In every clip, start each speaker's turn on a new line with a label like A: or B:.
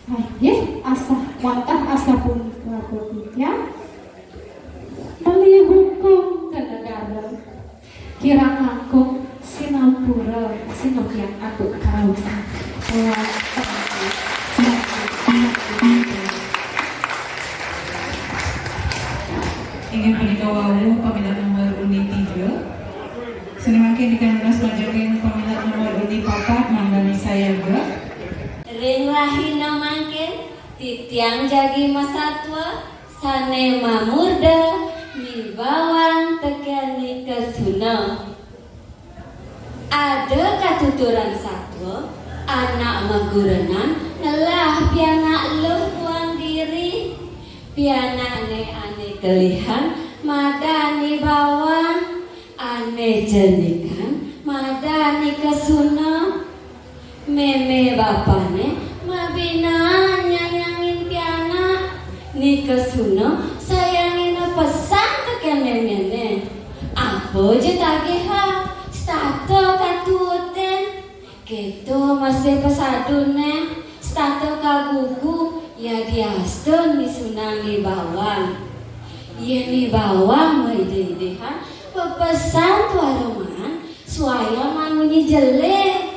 A: Nggih, asah wantah asa punika titiyang meuli hukum ke negara kirang langkung sinapura sinampian atuk kausan.
B: Ingin punika wau pamilat nomor undi 3. Senimakin dikanunas majorin pamilat nomor undi 4 mandani sayaga.
C: Ring rahina mangkin titiang jagi masatwa sane mamurda mi bawang tekani kesuna. Ada katuturan satwa anak magurenan nelah pianak luh buang diri pianak ane kelihan madani bawang ane jenikan madani kesuna. Meme bapane mabina nyayangin pianak ni kesuna sayangin pesan teken memene apa je tagiha stato katuten keto masih pesadune stato kagugu ya diaston ni sunangi bawang ya ni bawang maidedehan pepesan tuaroman suaya mangunyi jelek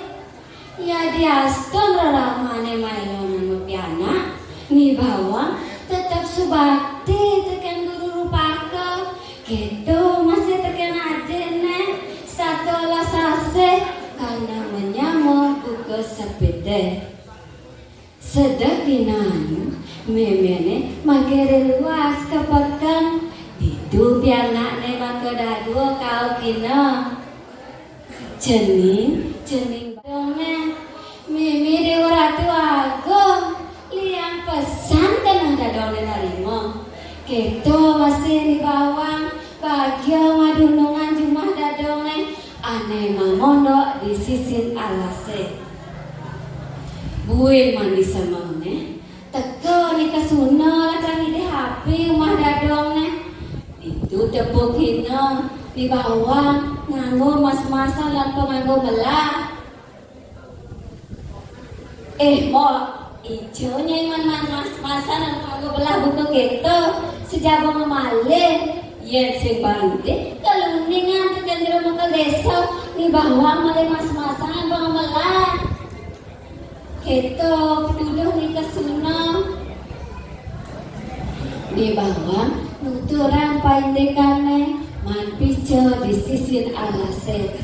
C: ya diaston raramane mailonan mepiana ni bawang tetap subakti tekan guru rupaka gitu masih tekan adene stato lasase karena menyamuk buku sepede sedek dinanu memene magere luas kepekan itu pianakne makedah dua kau kina jening dongeng mimi dewa ratu agung liang pesan tenang dadone narimo keto masih di bawang bagio madunungan jumah dadone ane mamondo di sisin alase buin mandi semane teko ni kesuna lakani di hapi umah dadone itu tepuk hina di bawang nganggo mas-masan lan penganggo melah mo ijo nyengan mas-masan lan penganggo belah buku gitu sejaba memalih yen sing bante kaluningan tekan dirumah ke desa di bawang malih mas-masan lan penganggo melah gitu duduk ni kesuna di bawang nuturang paindekane man pijo di sisin alase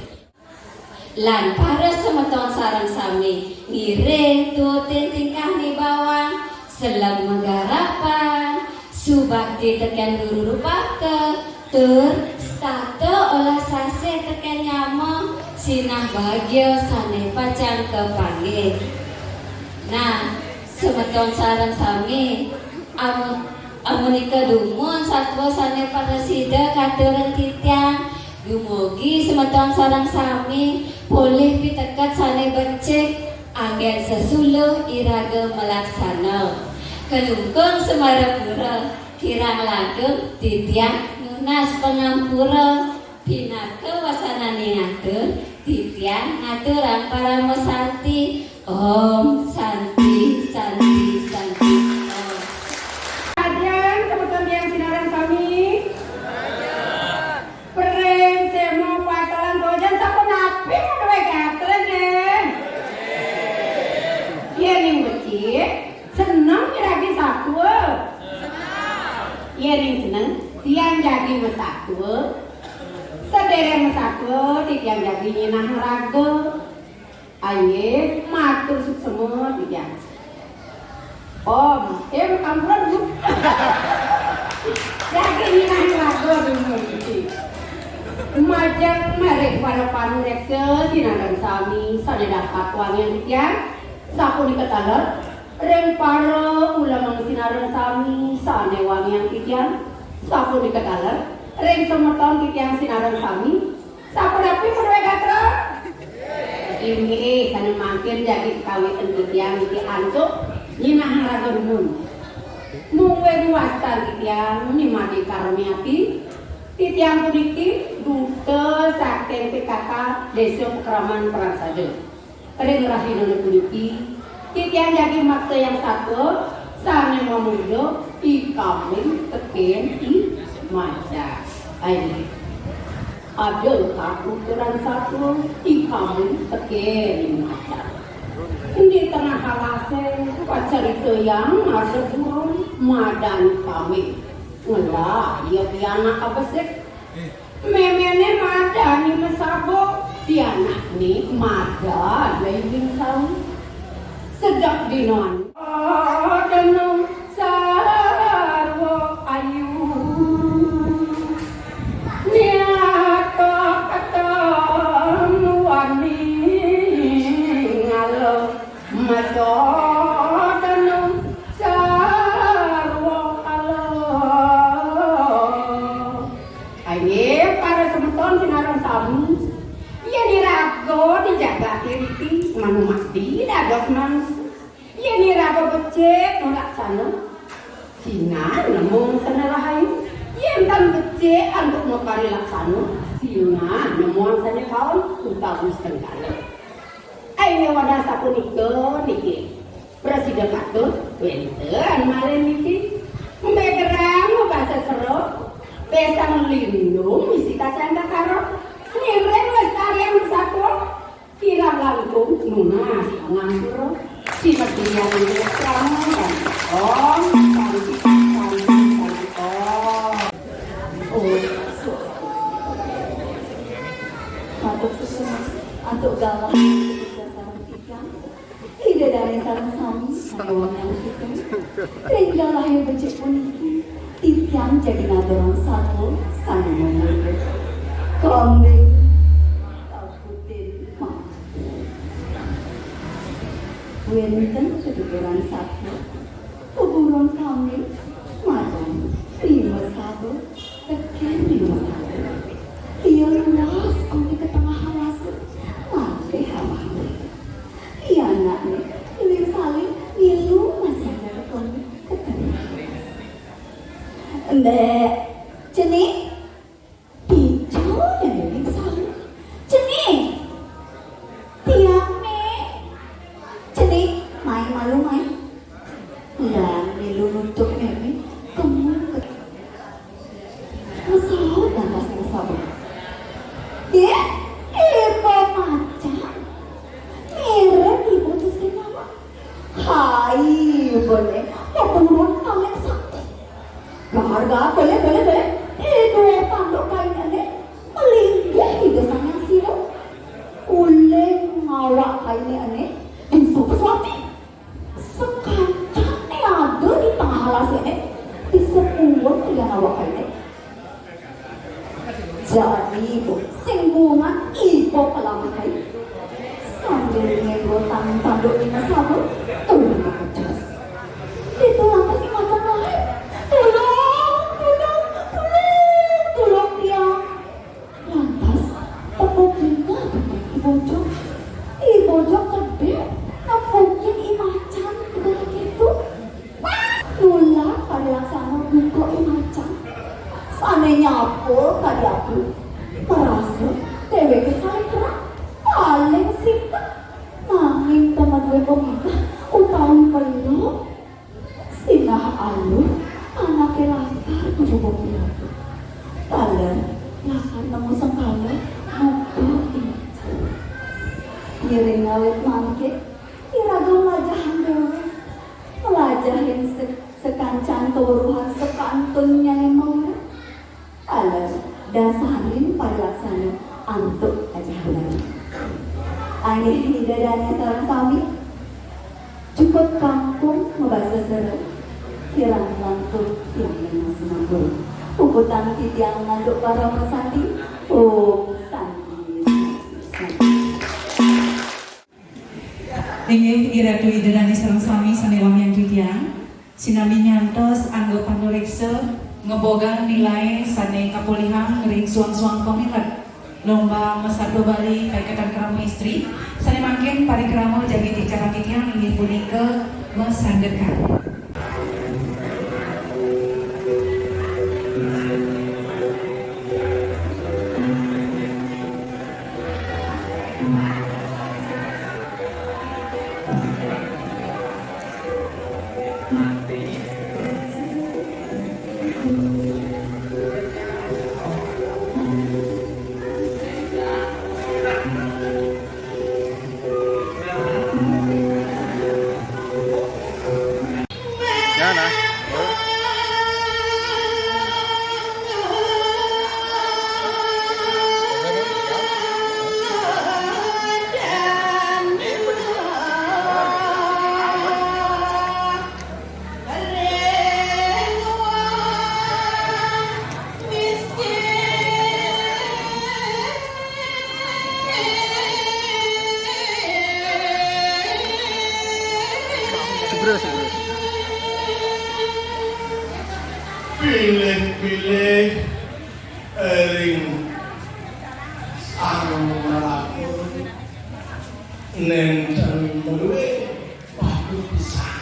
C: lan para semeton sarang sami ngiring tutin tingkah ni bawang selam menggarapan subakti tekan duru rupake tur stato olah sase tekan nyamo sinah bahagia sane pacan kepanggih. Nah semeton sarang sami amunika dumun satwa sane paresida katuran titiang dumugi semeton sarang sami boleh pitekat sane becek anggen sesuluh iraga melaksana kelungkung semarapura kirang langgeng titiang nunas pengampura pinaka wasanane ngatur titiang ngaturan para mesanti om santi santi santi
D: senang lagi satwa iya ning seneng tiang jadi mesatwa sedereng mesatwa tiang jadi nyinah raga aye matur semua tiang om kampuran bu jadi nyinah raga dulu majang merek pada panu reksa sinadang sami sana dapat wangian tiang sapu diketaler reng para ulamang sinarang sami sane wangian titian sapu diketaler reng semeton titian sinarang sami sapu dapi perwe gatra ini sana makin jadi kawitan titian iki antuk nyinah raga dumun mungwe ruaskan titian nimati karuniati titian puniki duta saking PKK Desa Pekraman Pransada reng rahina puniki Titian jadi mata yang satu, sana memujo, ikawin, teken, maja. Ini. Ada ukuran satu, ikawin, teken, maja. Di tengah halase, pacarito yang ada burung, madan kami. Ngelah, dia anak apa sih? Memene madan ni masabo, dia anak ni madan, lain tahu. Sedap dinon. Danum sarwo ayu. Niato katon wani ngalo maso danum sarwo alo. Aye para semeton sinarang sami. Ya dirago dijaga tiriti manu mati dados mans. Ya dirago becek nolak sana. Sina nemung sana rahayu. Ya entam becek antuk nokari laksana. Sina nemuan sana kawan utawi senggala. Ayo wadah sapunika niki. Presiden katut wenten malih niki. Mbegerang bahasa sero. Pesang lindung isi kacang karo. Nireng lestarian bersatu kira langkung nunas nganggur si median itu kamu dan cantik
C: Matuk susumas, atuk galah ide dari sarang sami sayang yang kita galah yang becek puniki titian jadi nadorong satu sana menurut kambing takutin mak wenten kedudukan satu kuburan kambing madam 51 tekan 51 dia luas kami ke tengah halas mati hawa iya anaknya ini saling nilu masih ada kami ke tengah mbak jenis jadi ibu singgungan ibu kelamai sambil ngego tanduk lima sabun turun ke atas itu lantas si macan lain tolong dia lantas tepuknya ibu jok gede tepukin imacan kepada gitu nula pada laksana buka imacan sana nyapu tadi aku merasa dewe kekali kerak paling simpel nanging teman gue peminta utawi peluk sinah alu anaknya lantar kubu piatu kalian lakan nemu sengkala muka imacan ngiring ngawet mangkit iragam lajahan dewe lajahin sekancan keweruhan sekantunnya yang mau alam dasarin pada laksana antuk aja halal. Angin hidadanya sarang sami cukup kampung membahasa seru kirang lantuk yang senang puputan titiang ngantuk para persati santi
B: Inggih iratu hidadanya sarang sami sanewang yang titiang sinami nyantos anggo pandorekse ngebogang nilai sane kapulihan ngering suang-suang pemilat lomba mesado Bali kaikatan keramo istri sane makin pari keramo jagi dicara titiang ingin punika mesandekan
E: Pilih-pilih ring sarung melakun nenten duwe waktu pisan.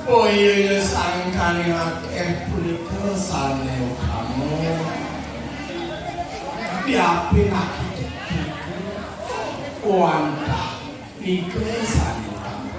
E: Oh iya sangkane akeh punika sanew kamu diapi lagi wantah nike sanew kamu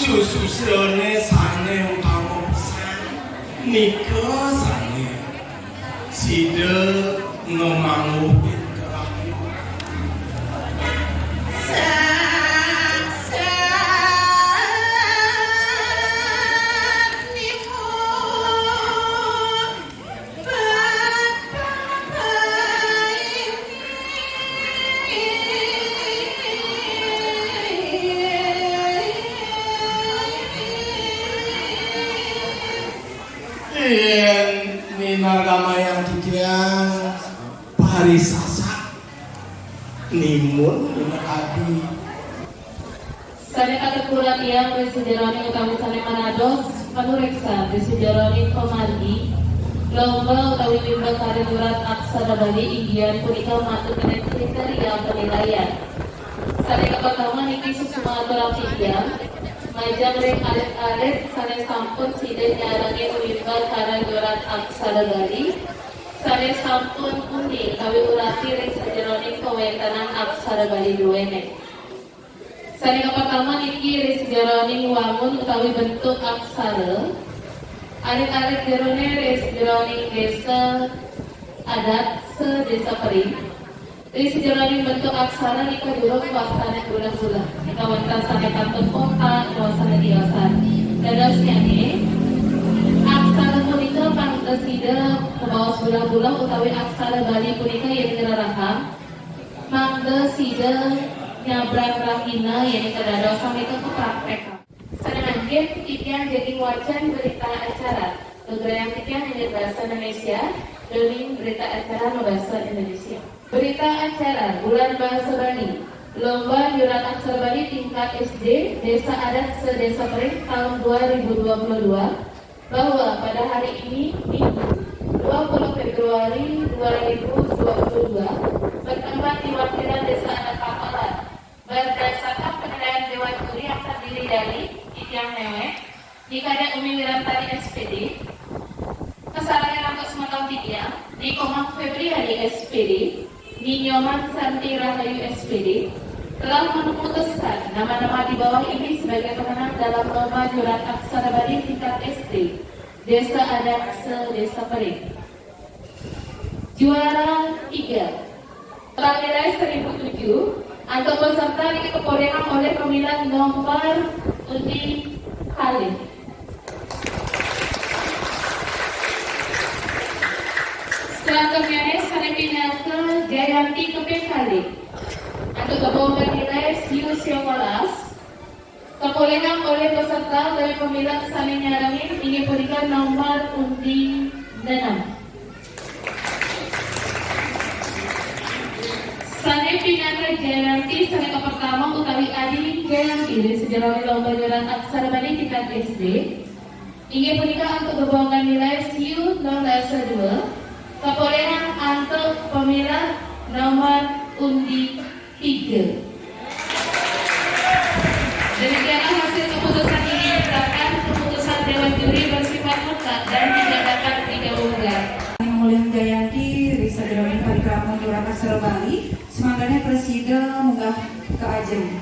E: sususane sanew kamu pisan nika sanew sida ngemangu yen minagama yang dikian parisasa nimun minakadi
F: Sane katekura tiang Resideroni utawi sane Manados panureksa Resideroni Komardi lomba utawi lomba karir urat aksara Bali inggian punika matu kena kriteria penilaian. Sane kapatama niki susuma aturan tiang majang rek alit-alit sane sampun sida nyarani ulimba karir urat aksara Bali sane sampun undi kawi urati Resideroni kawentanan aksara Bali duwene. Sane kapatama niki Resideroni wangun utawi bentuk aksara alit-alit jerone Resideroni desa adat sedesa pering Resideroni bentuk aksara nika durung wasana bulan-bulan nika wonten sane kantun kota wasana diosan dados nyane aksara punika pangdesida kebawas bulan-bulan utawi aksara Bali punika yen niraraham mangdesida nyabrang rahina yang kedadosan itu praktek. Sanangkin tikian jadi wajan berita acara. Beberapa tikian ini bahasa Indonesia, demi berita acara bahasa Indonesia. Berita acara bulan bahasa Bali. Lomba Yurat Aksara Bali tingkat SD Desa Adat Sedesa Pering tahun 2022 bahwa pada hari ini Minggu 20 Februari 2022 bertempat di Wakilan Desa Adat Papalan. Berdasarkan penilaian Dewan Juri yang terdiri dari Itiang Newe, Dikada Umi Wirantari SPD, Kesalahan Rangkot Sematau Tidiang, di Komang Febriani SPD, di Nyoman Santi Rahayu SPD, telah memutuskan nama-nama di bawah ini sebagai pemenang dalam lomba Jurat Aksara Bali tingkat SD, Desa Adat Sedesa Pering. Juara 3 telah nilai 1000 Untuk peserta dikeporekan oleh pemilihan nomor undi kali. Selanjutnya saya pindah ke Jayanti Kepekali. Untuk kebohongan nilai siu 19. Kepolehan oleh peserta dari pemilihan saling nyarangin ingin berikan nomor undi 6. Sane pinaka Jayanti sane ke pertama utawi Adi Jayanti dari sejarah lomba jualan aksara Bali tingkat SD. Ingin menikah untuk kebohongan nilai siu 0,2. Kepolehan untuk pemilihan nomor undi 3. Demikianlah hasil keputusan ini merupakan keputusan Dewan Juri bersifat mutlak dan tidak dapat digabungkan.
B: Mulian Jayanti dari Sajaroni Parikrama Jurat Aksara Bali. Semangatnya Presiden munggah ke Ajeng.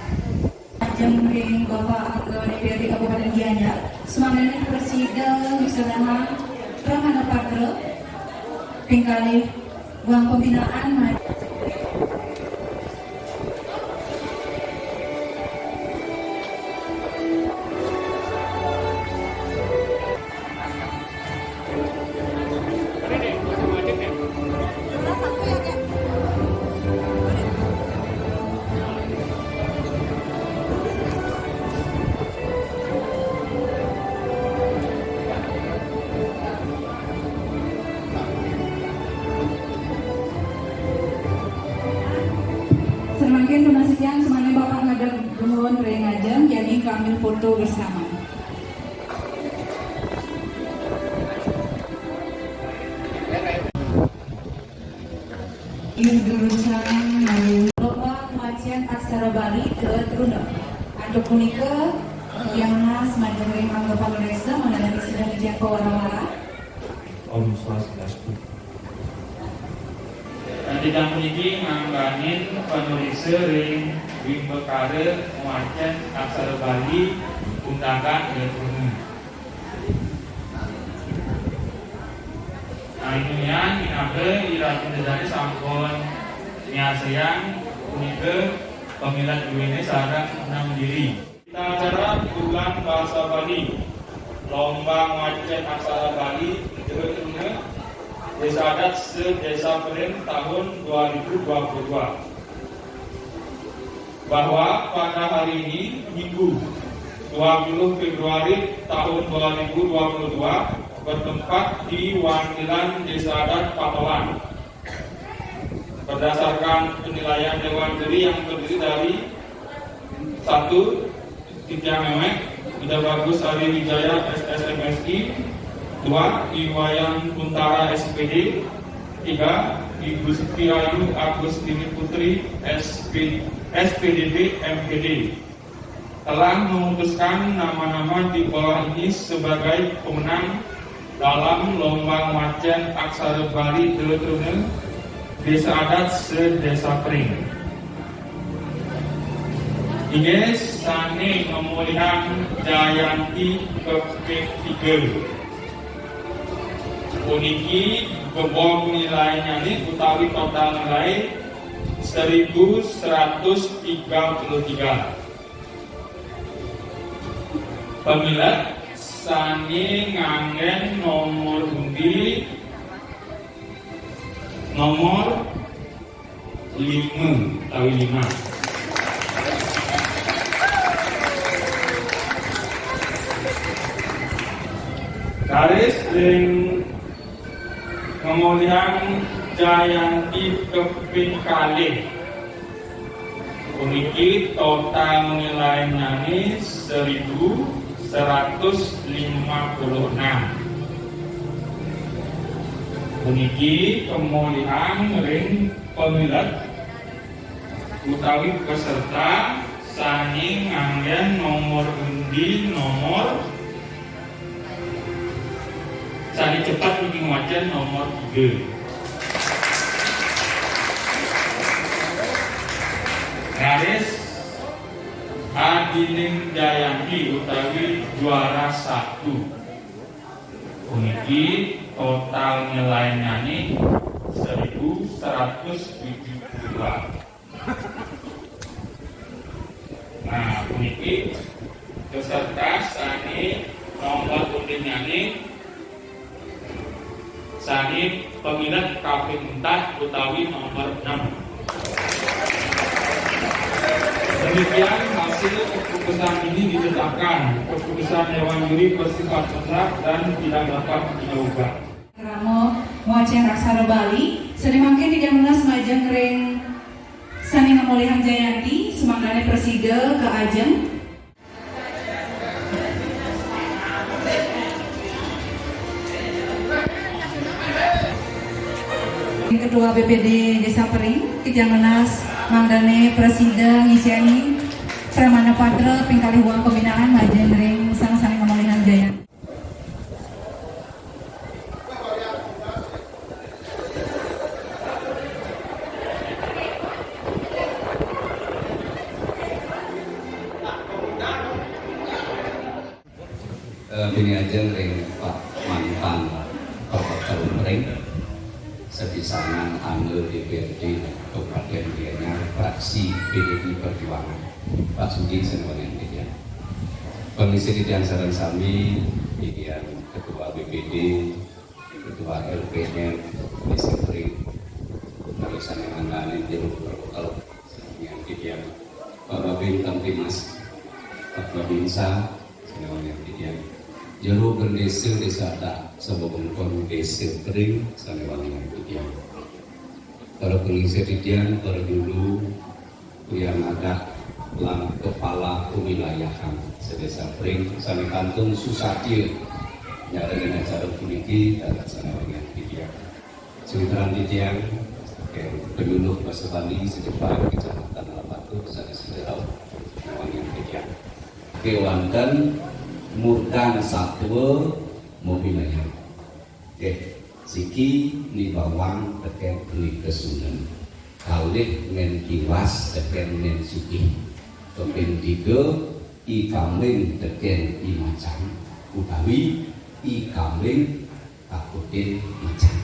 B: Ajeng ring Bapak Ketua DPRD Kabupaten Gianyar. Semangatnya Presiden Wisanaha Pramana Patra. Tingkali uang pembinaan. Semakin donasikan semuanya Bapak ngadeg nuhun rey ngajeng jadi kami foto bersama. Ieu jurusan lomba macan aksara Bali ke Truna. Untuk punika yang khas majeng anggapan desa mengenai sedang dijangkau wara-wara.
G: Om Swastiastu. Tidak memiliki ngangganin penulis ring bekare macan aksara Bali undangan ilmu. Ainian minake iratin dari sampun nyaseyang punike pemilihan duwene sareng enam diri. Kita acara bulan bahasa Bali lomba macan aksara Bali ilmu Desa Adat se-Desa Pering tahun 2022. Bahwa pada hari ini Minggu 20 Februari tahun 2022 bertempat di Wangilan Desa Adat Pahlawan. Berdasarkan penilaian Dewan Juri yang terdiri dari 1. Titia Memek, Ida Bagus Ari Wijaya SSMSI, 2. Iwayan Kuntara SPD, 3. Ibu Setiayu Agustini Putri SPDB MPD telah memutuskan nama-nama di bawah ini sebagai pemenang dalam lomba macan aksara Bali Teletrune Desa Adat se-Desa Pring. Ini sane pemulihan Jayanti ke-3. Uniki gebong nilainya ini utawi total nilai 1133. Pemilik sani nganggen nomor undi nomor 5 utawi 5. Garis ring pemulihan Jayanti keping kalih. Uniki total nilainya ini 1156. Uniki pemulihan ring pemilik utawi peserta sani nganggen nomor undi nomor sani cepat bikin wajan nomor 3. Garis Adining Jayanti utawi juara 1. Uniki total nilainya ini 1172. puniki beserta sani nomor undi nyanyi sani pemilihan kaping 4 utawi nomor 6. Demikian hasil keputusan ini ditetapkan. Keputusan Dewan Juri bersifat tetap dan tidak dapat diubah.
B: Ramo Muacen Aksara Bali, sedemangke 13 majeng ring Sani Ngamolihan Jayanti, semanggane preside ke Ajeng. Ketua BPD Desa Pering, Kijangmenas Manggane Presiden ngisiani Pramana Patra pingkalih uang pembinaan majeng ring Sang Sani Ngamolihan Jayanti.
H: Ini aja ring Pak mantan Kabupaten Pering sepisanan anggota DPRD Kabupaten Gianyar fraksi PDI Perjuangan Pak Sugeng Senwangan Gianyar. Komisi Didian Saran Sami Didian Ketua BPD Ketua LPR Desa Pering Kawasan yang anggaran Jeruk Protokol yang Didian Pak Babin Kampimas Pak Babinsa Senwangan Gianyar Jero berdesa desa tak sebelum desa Pering Sanewangan Didian. Para pengisi Didian para dulu yang ada lang kepala kewilayahan sedesa Pering Sane Kantung Susatyo nyara dengan acara puniki dan Sanewangan Didian. Sementara Didian penduduk Basa Bali sedepan Kecamatan Alapatu Sane Siderau Sanewangan Didian. Kewanten murkan satwa mobilnya. Oke, siki ni bawang teken beli kesunan. Kalih men kiwas teken men suki. Kaping 3 i kambing teken i macan. Utawi i kambing takutin macan.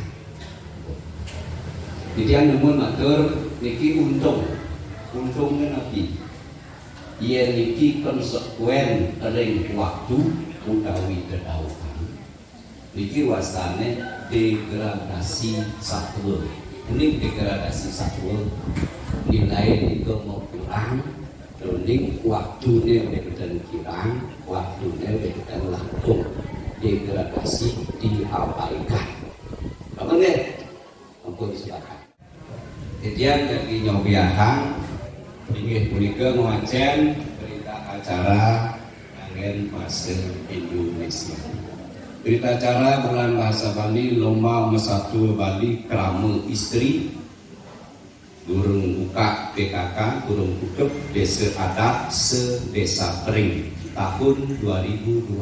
H: Jadi yang nemun matur niki untungnya nabi. Ia niki konsekuen ring waktu utawi kedauhan. Niki wasane degradasi satwa. Ini degradasi satwa nilai itu mau kurang. Ini waktunya begitu kirang, waktunya begitu langkung. Degradasi diabaikan. Apa nih? Ampun silakan. Kemudian dari nyobiahan ingin punika ngajeng berita acara angin bahasa Indonesia. Berita acara bulan bahasa Bali lomba mesatu Bali krama istri gurung buka PKK gurung bukup desa adat se-desa Pering tahun 2022.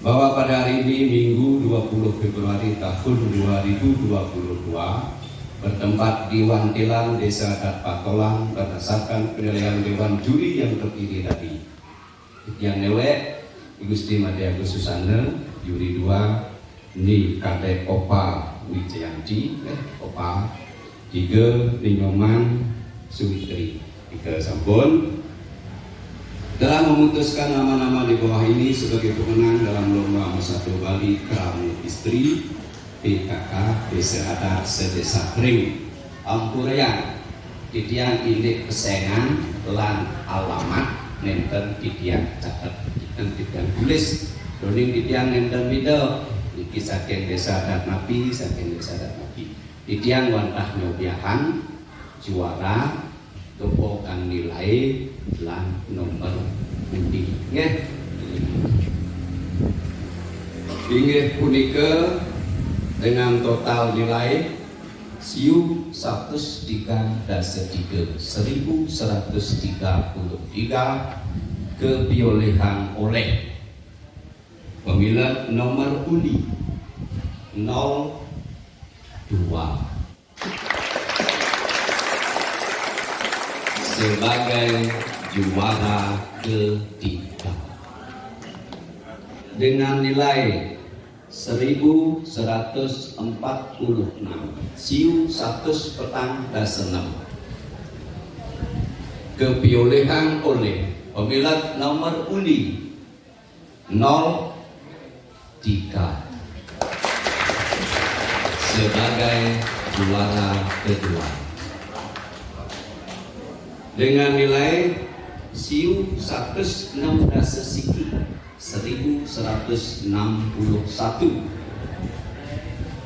H: Bahwa pada hari ini Minggu 20 Februari tahun 2022 bertempat di Wantilan Desa Adat Patolang berdasarkan penilaian Dewan Juri yang terdiri dari yang newek Gusti Madya Susana Juri 2 Ni Kade Opa Wijayanti Opa 3 Ninyoman Sumitri 3 sampun telah memutuskan nama-nama di bawah ini sebagai pemenang dalam lomba Mesatu Bali Krama Istri PKK Desa Adat se-desa Pring Ampurayan Didian indek pesengan lan alamat nenten Didian catat dan Didian tulis doning Didian nenten video iki saking Desa Adat Nabi saking Desa Adat Nabi Didian wantah nyobiahan juara topokan nilai lan nomor undi nggih inggih punika dengan total nilai siu 103 1133 keperolehan oleh pemilihan nomor undi 02 sebagai juara ketiga dengan nilai 1146 siu 100 petang dan 6 keperolehan oleh pemilat nomor undi 03 sebagai juara kedua dengan nilai siu 116 siki 1161.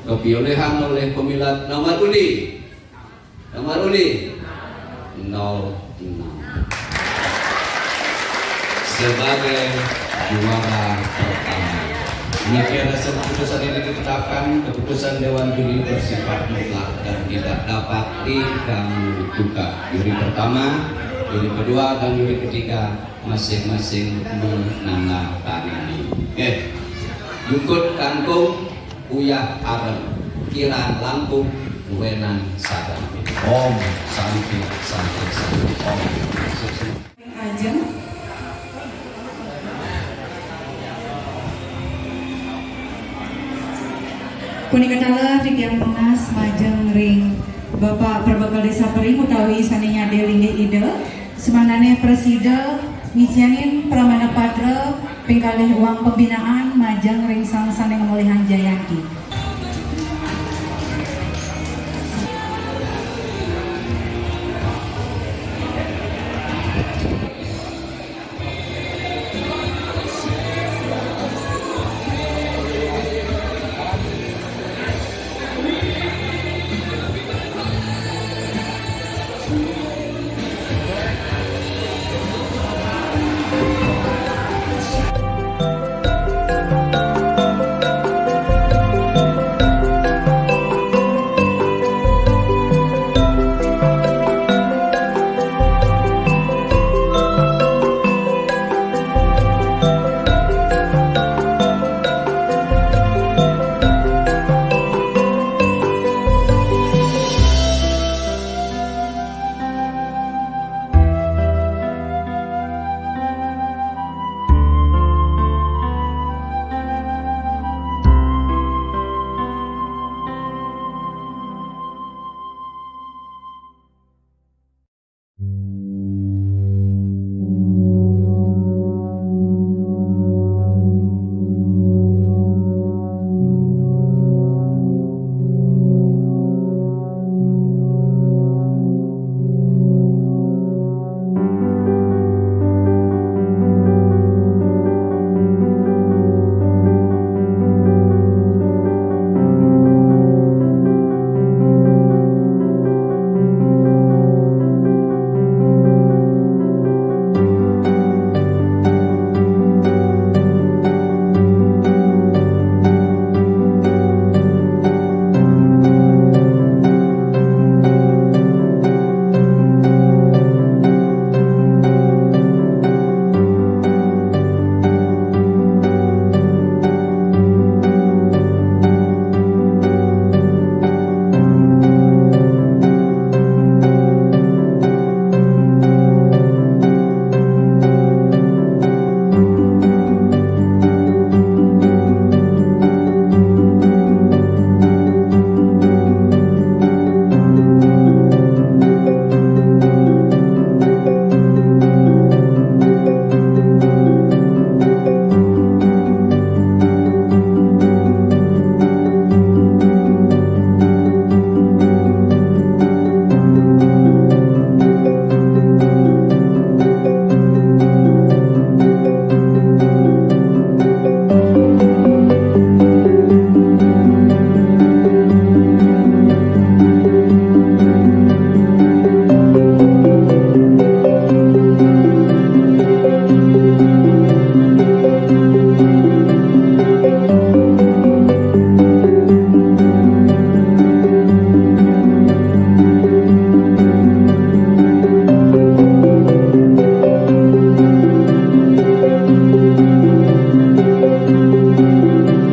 H: Keperolehan oleh pemilat nomor undi 06 sebagai juara pertama. Demikian hasil keputusan ini ditetapkan. Keputusan Dewan Juri bersifat mutlak dan tidak dapat diganggu gugat. Juri pertama, juri kedua, dan juri ketiga masing-masing menandatangani. Jungkut kangkung, uyah areng, kirang langkung, wenan sadang. Om Santi Santi Santi Om.
B: Ajeng punika tala tiang pengas majeng ring Bapak Prabakal Desa Pering utawi saninya delinge ide semanane presida ngisianin pramana patra pingkalih uang pembinaan majeng ring sang saneng mulihan Jayanti.